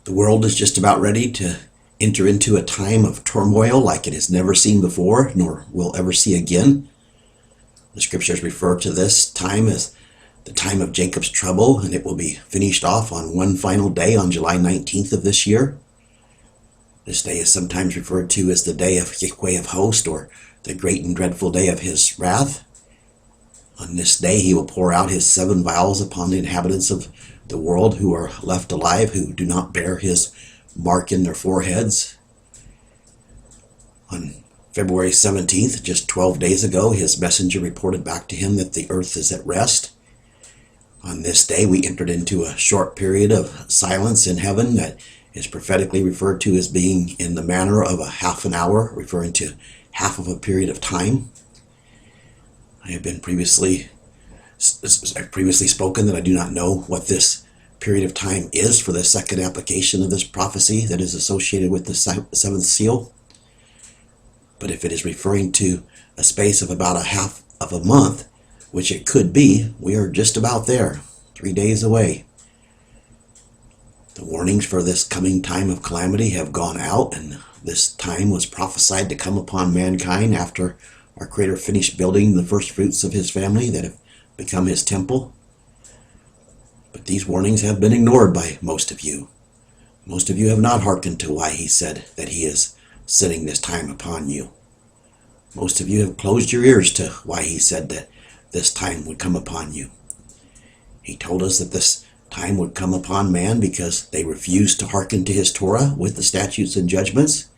The world is just about ready to enter into a time of turmoil like it has never seen before, nor will ever see again. The scriptures refer to this time as the time of Jacob's trouble, and it will be finished off on one final day on July 19th of this year. This day is sometimes referred to as the day of Yahweh of hosts, or the great and dreadful day of his wrath. On this day he will pour out his 7 vials upon the inhabitants of the world who are left alive, who do not bear his mark in their foreheads. On February 17th, just 12 days ago, his messenger reported back to him that the earth is at rest. On this day we entered into a short period of silence in heaven that is prophetically referred to as being in the manner of a half an hour, referring to half of a period of time. I have been previously spoken that I do not know what this period of time is for the second application of this prophecy that is associated with the 7th seal. But if it is referring to a space of about a half of a month, which it could be, we are just about there, 3 days away. The warnings for this coming time of calamity have gone out, and this time was prophesied to come upon mankind after our Creator finished building the first fruits of his family that have become his temple. But these warnings have been ignored by most of you. Most of you have not hearkened to why he said that he is sending this time upon you. Most of you have closed your ears to why he said that this time would come upon you. He told us that this time would come upon man because they refused to hearken to his Torah with the statutes and judgments.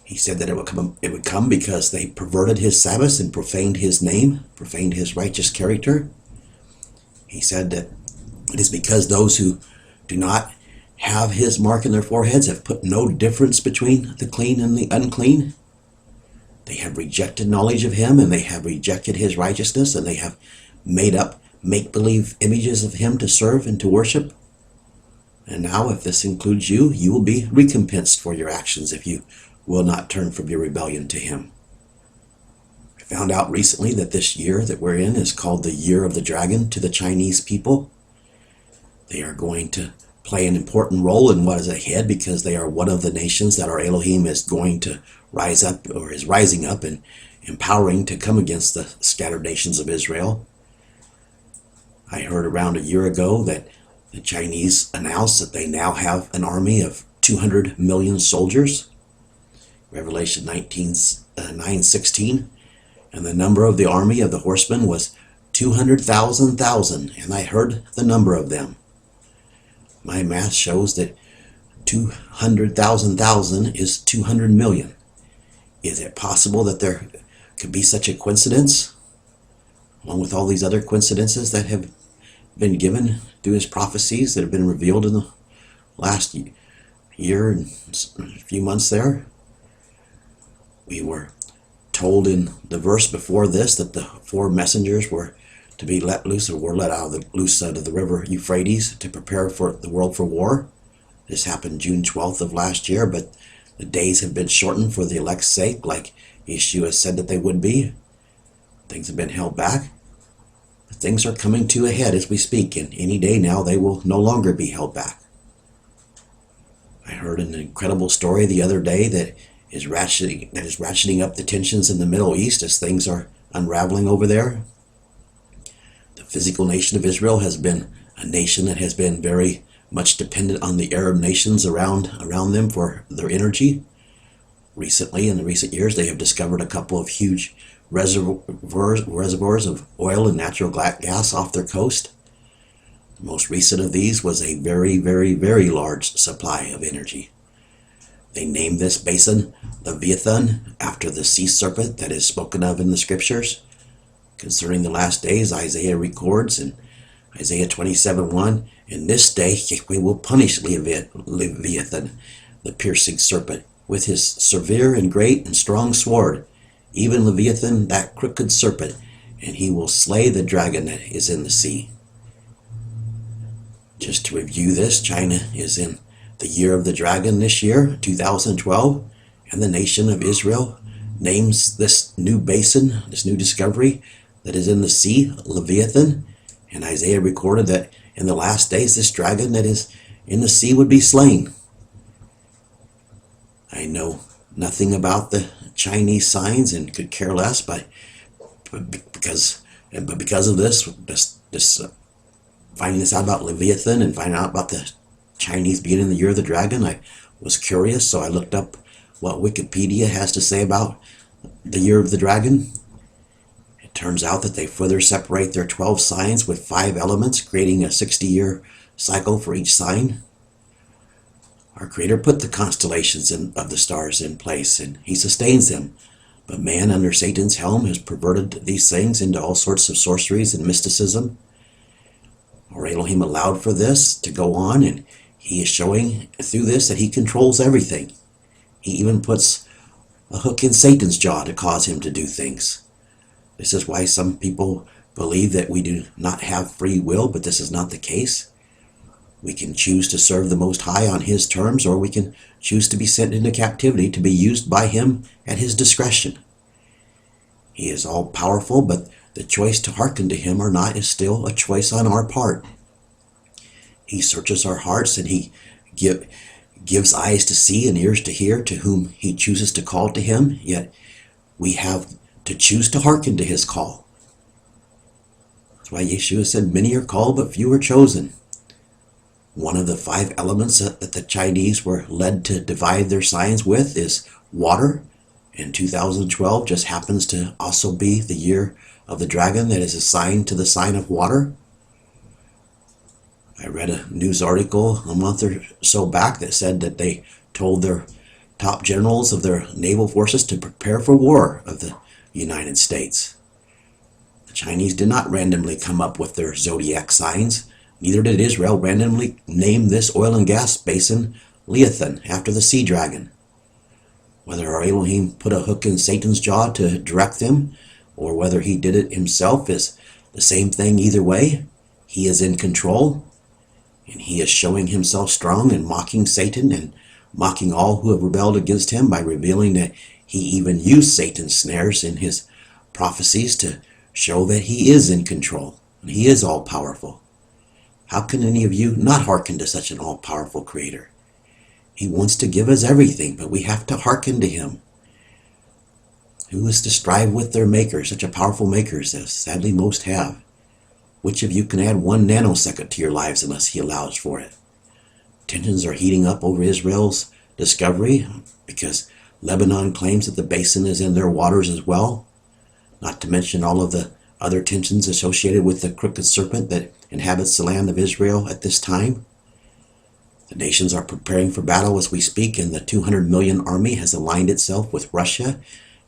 He said that it would come because they perverted his Sabbaths and profaned his name, profaned his righteous character. He said that it is because those who do not have his mark in their foreheads have put no difference between the clean and the unclean. They have rejected knowledge of him, and they have rejected his righteousness, and they have made up make-believe images of him to serve and to worship. And now, if this includes you, you will be recompensed for your actions if you will not turn from your rebellion to him. I found out recently that this year that we're in is called the Year of the Dragon to the Chinese people. They are going to play an important role in what is ahead because they are one of the nations that our Elohim is going to rise up, or is rising up and empowering to come against the scattered nations of Israel. I heard around a year ago that the Chinese announced that they now have an army of 200 million soldiers. Revelation 9:16, and the number of the army of the horsemen was 200,000, and I heard the number of them. My math shows that 200,000 is 200 million. Is it possible that there could be such a coincidence, along with all these other coincidences that have been given through his prophecies that have been revealed in the last year and a few months there? We were told in the verse before this that the 4 messengers were to be let loose, or were let loose out of the river Euphrates to prepare for the world for war. This happened June 12th of last year, but the days have been shortened for the elect's sake, like Yeshua said that they would be. Things have been held back. But things are coming to a head as we speak, and any day now they will no longer be held back. I heard an incredible story the other day that is ratcheting up the tensions in the Middle East as things are unraveling over there. The physical nation of Israel has been a nation that has been very much dependent on the Arab nations around them for their energy. Recently, in the recent years, they have discovered a couple of huge reservoirs of oil and natural gas off their coast. The most recent of these was a very, very, very large supply of energy. They named this basin Leviathan after the sea serpent that is spoken of in the scriptures. Concerning the last days, Isaiah records in Isaiah 27:1, "In this day Yahweh will punish Leviathan, the piercing serpent, with his severe and great and strong sword, even Leviathan, that crooked serpent, and he will slay the dragon that is in the sea." Just to review this, China is in the year of the dragon this year, 2012, and the nation of Israel names this new basin, this new discovery that is in the sea, Leviathan. And Isaiah recorded that in the last days, this dragon that is in the sea would be slain. I know nothing about the Chinese signs and could care less, but because of this finding this out about Leviathan and finding out about the Chinese beginning the year of the dragon, I was curious, so I looked up what Wikipedia has to say about the year of the dragon. It turns out that they further separate their 12 signs with 5 elements, creating a 60-year cycle for each sign. Our Creator put the constellations of the stars in place, and He sustains them. But man, under Satan's helm, has perverted these things into all sorts of sorceries and mysticism. Our Elohim allowed for this to go on, and He is showing through this that He controls everything. He even puts a hook in Satan's jaw to cause him to do things. This is why some people believe that we do not have free will, but this is not the case. We can choose to serve the Most High on His terms, or we can choose to be sent into captivity to be used by Him at His discretion. He is all-powerful, but the choice to hearken to Him or not is still a choice on our part. He searches our hearts, and He gives eyes to see and ears to hear to whom He chooses to call to Him, yet we have to choose to hearken to His call. That's why Yeshua said, many are called, but few are chosen. One of the 5 elements that the Chinese were led to divide their signs with is water, and 2012 just happens to also be the year of the dragon that is assigned to the sign of water. I read a news article a month or so back that said that they told their top generals of their naval forces to prepare for war of the United States. The Chinese did not randomly come up with their zodiac signs. Neither did Israel randomly name this oil and gas basin Leviathan after the sea dragon. Whether our Elohim put a hook in Satan's jaw to direct them, or whether He did it Himself, is the same thing either way. He is in control, and He is showing Himself strong and mocking Satan and mocking all who have rebelled against Him by revealing that He even used Satan's snares in His prophecies to show that He is in control and He is all-powerful. How can any of you not hearken to such an all-powerful Creator? He wants to give us everything, but we have to hearken to Him. Who is to strive with their Maker, such a powerful Maker as sadly most have? Which of you can add 1 nanosecond to your lives unless He allows for it? Tensions are heating up over Israel's discovery because Lebanon claims that the basin is in their waters as well, not to mention all of the other tensions associated with the crooked serpent that inhabits the land of Israel at this time. The nations are preparing for battle as we speak, and the 200 million army has aligned itself with Russia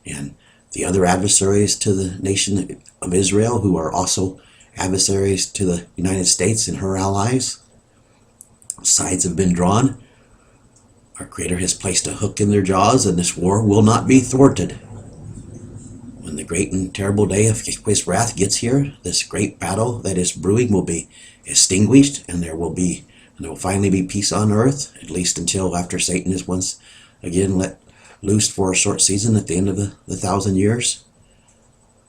and the other adversaries to the nation of Israel, who are also adversaries to the United States and her allies. Sides have been drawn. Our Creator has placed a hook in their jaws, and this war will not be thwarted. When the great and terrible day of His wrath gets here, this great battle that is brewing will be extinguished, and there will finally be peace on earth, at least until after Satan is once again let loose for a short season at the end of the 1,000 years.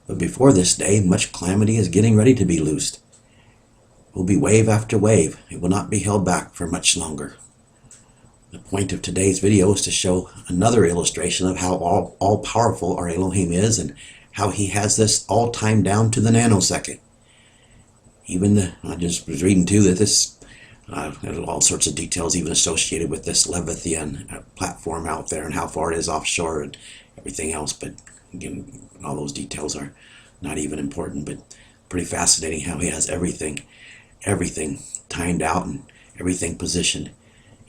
But before this day, much calamity is getting ready to be loosed. It will be wave after wave. It will not be held back for much longer. The point of today's video is to show another illustration of how all-powerful our Elohim is and how He has this all timed down to the nanosecond. I just was reading too that this, there's all sorts of details even associated with this Leviathan platform out there and how far it is offshore and everything else, but again, all those details are not even important, but pretty fascinating how He has everything timed out and everything positioned.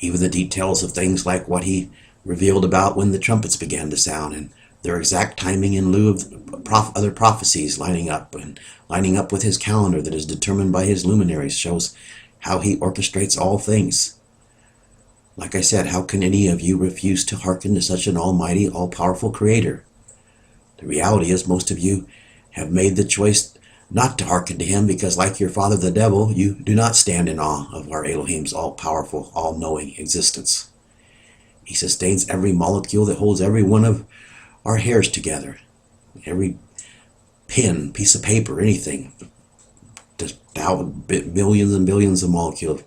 Even the details of things like what He revealed about when the trumpets began to sound and their exact timing in lieu of other prophecies lining up with His calendar that is determined by His luminaries shows how He orchestrates all things. Like I said, how can any of you refuse to hearken to such an almighty, all-powerful Creator? The reality is most of you have made the choice not to hearken to Him because, like your father the devil, you do not stand in awe of our Elohim's all-powerful, all-knowing existence. He sustains every molecule that holds every one of our hairs together. Every pen, piece of paper, anything. Just millions and billions of molecules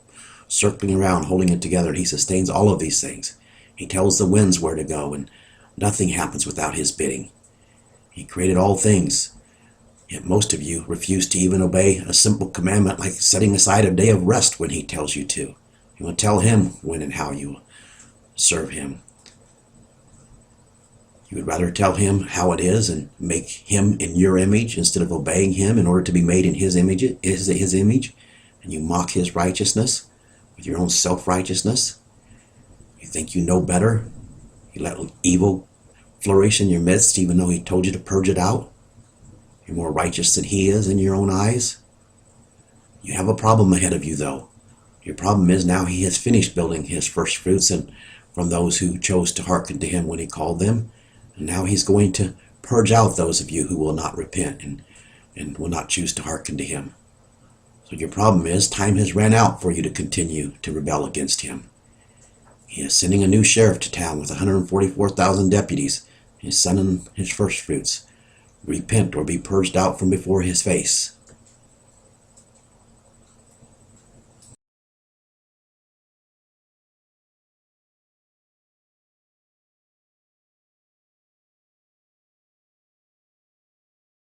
circling around, holding it together, and he sustains all of these things. He tells the winds where to go, and nothing happens without his bidding. He created all things, yet most of you refuse to even obey a simple commandment like setting aside a day of rest when he tells you to. You want to tell him when and how you serve him. You would rather tell him how it is and make him in your image instead of obeying him in order to be made in his image, and you mock his righteousness with your own self-righteousness. You think you know better. You let evil flourish in your midst even though he told you to purge it out. You're more righteous than he is in your own eyes. You have a problem ahead of you, though. Your problem is now he has finished building his first fruits and from those who chose to hearken to him when he called them. And now he's going to purge out those of you who will not repent and will not choose to hearken to him. So your problem is time has ran out for you to continue to rebel against him. He is sending a new sheriff to town with 144,000 deputies. He's sending his first fruits. Repent or be purged out from before his face.